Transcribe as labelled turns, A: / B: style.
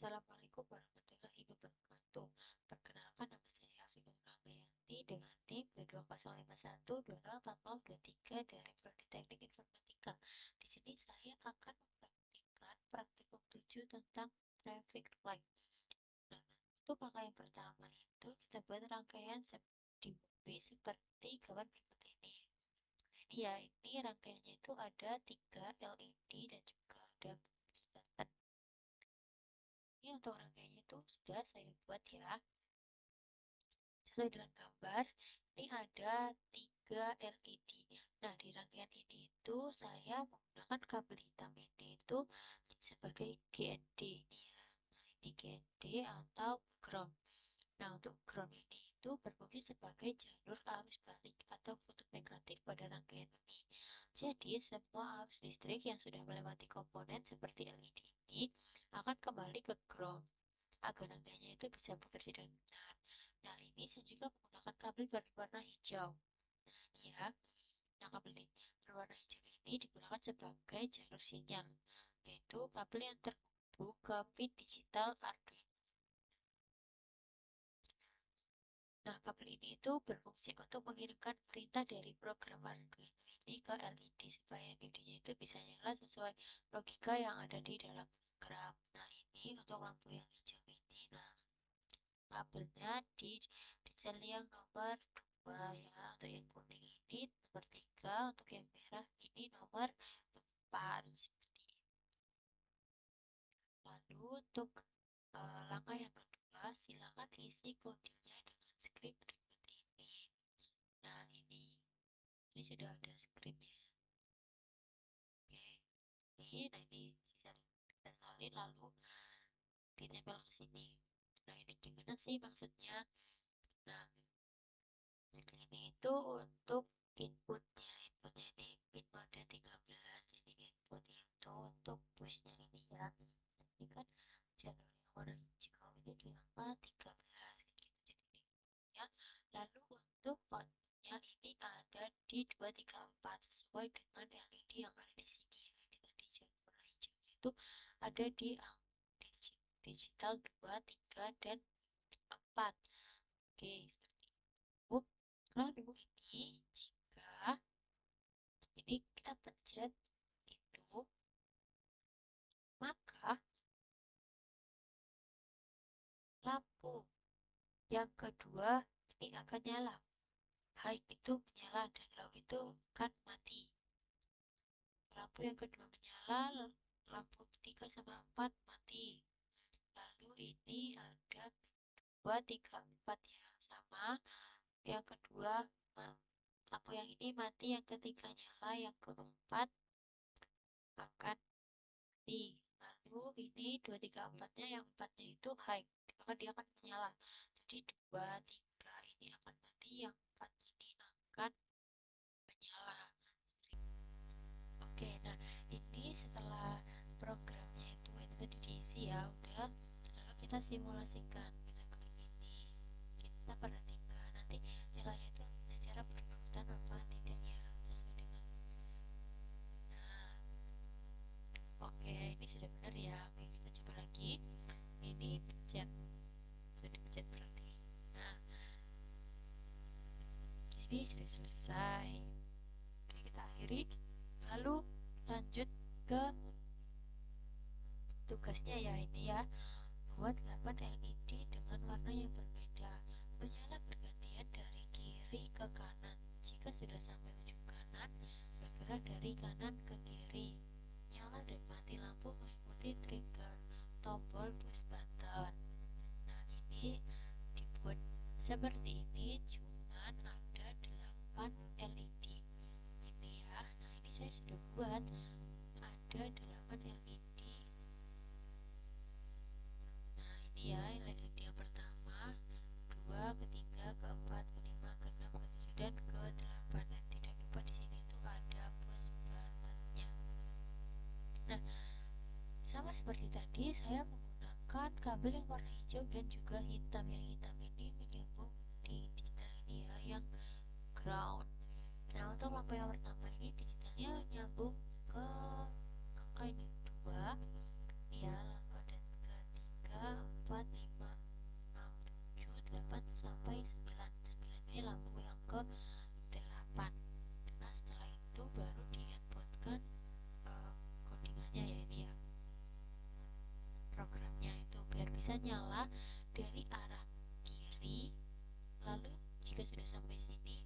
A: Assalamualaikum warahmatullahi wabarakatuh. Perkenalkan, nama saya Figur Rahmayanti dengan NIM 220512823 dari Prodi Teknik Informatika. Di sini saya akan mempraktikkan praktikum 7 tentang traffic light. Nah, untuk langkah yang pertama itu kita buat rangkaian di movie seperti gambar berikut ini. Ini ya, ini rangkaiannya itu ada 3 LED dan juga ada push button. Ini untuk rangkaiannya itu sudah saya buat ya. Sesuai dengan gambar, ini ada 3 LED. Nah, di rangkaian ini itu saya menggunakan kabel hitam ini itu sebagai GND ini ya. Nah, ini GND atau ground. Nah, untuk ground ini itu berfungsi sebagai jalur arus balik atau kutub negatif pada rangkaian ini. Jadi, semua arus listrik yang sudah melewati komponen seperti LED ini akan kembali ke ground agar rangkaiannya itu bisa bekerja dengan benar. Nah, ini saya juga menggunakan kabel berwarna hijau. Nah, ini ya. Nah, kabel berwarna hijau ini digunakan sebagai jalur sinyal, yaitu kabel yang terhubung ke pin digital Arduino. Nah, kabel ini itu berfungsi untuk mengirimkan perintah dari program Arduino ini ke LED supaya LED-nya itu bisa nyala sesuai logika yang ada di dalam program. Nah, ini untuk lampu yang hijau ini. Nah, kabelnya di detail yang nomor 2 ya. Untuk yang kuning ini nomor 3, untuk yang merah ini nomor 4 seperti itu. Lalu untuk langkah yang kedua, silakan isi kodenya dengan script berikut ini. Nah, ini sudah ada scriptnya. Oke, ini sisa kita salin lalu ditempel ke sini. Nah, ini gimana sih maksudnya? Nah, ini itu untuk inputnya ini pin mode 13. Ini input itu untuk pushnya ini ya. Ini kan jalur yang warna hijau ini di angka 13 gitu. Jadi ya. Lalu untuk outputnya ini ada di 234 sesuai dengan LED yang ada di sini ya. Ini tadi jalur warna hijaunya itu ada di digital 2, 3 dan 4. Oke, seperti itu. Lalu ini jika ini kita pencet itu, maka lampu yang kedua ini akan nyala. High itu menyala dan low itu akan mati. Lampu yang kedua menyala, lampu 3 sama 4 mati. Lalu ini ada 2, 3, 4 ya, sama. Yang kedua lampu yang ini mati, yang ketiga nyala, yang keempat akan mati. Lalu ini 2, 3, 4-nya, yang 4-nya itu high, maka dia akan menyala. Jadi 2, 3 ini akan mati, yang 4 ini akan menyala. Oke, nah ini setelah programnya itu tadi diisi ya, udah. Lalu kita simulasikan, kita klik ini, kita perhatikan nanti nilainya itu secara berurutan apa tidaknya sesuai dengan. Nah, oke, ini sudah benar ya. Oke, kita coba lagi. Ini pencet, sudah pencet berarti. Nah, ini sudah selesai. Oke, kita akhiri. Lalu lanjut ke tugasnya ya, ini ya. Buat 8 LED dengan warna yang berbeda. Menyala bergantian dari kiri ke kanan. Jika sudah sampai ujung kanan, bergerak dari kanan ke kiri. Nyala dan mati lampu mengikuti trigger tombol push button. Nah, ini dibuat seperti ini, cuman ada 8 LED. Ini ya. Nah, ini saya sudah buat ada 8 LED. Nah, ini ya LED yang pertama, kedua, ketiga, keempat, kelima, keenam, ketujuh, dan ke-8. Dan tidak lupa di sini tuh ada push buttonnya. Nah, sama seperti tadi, saya menggunakan kabel yang warna hijau dan juga hitam. Yang hitam ini menyambung di digital ini ya, yang ground. Nah, untuk lampu yang pertama ini digitalnya nyambung ke angka ini 2 ya, lalu ada ketiga, bisa nyala dari arah kiri. Lalu jika sudah sampai sini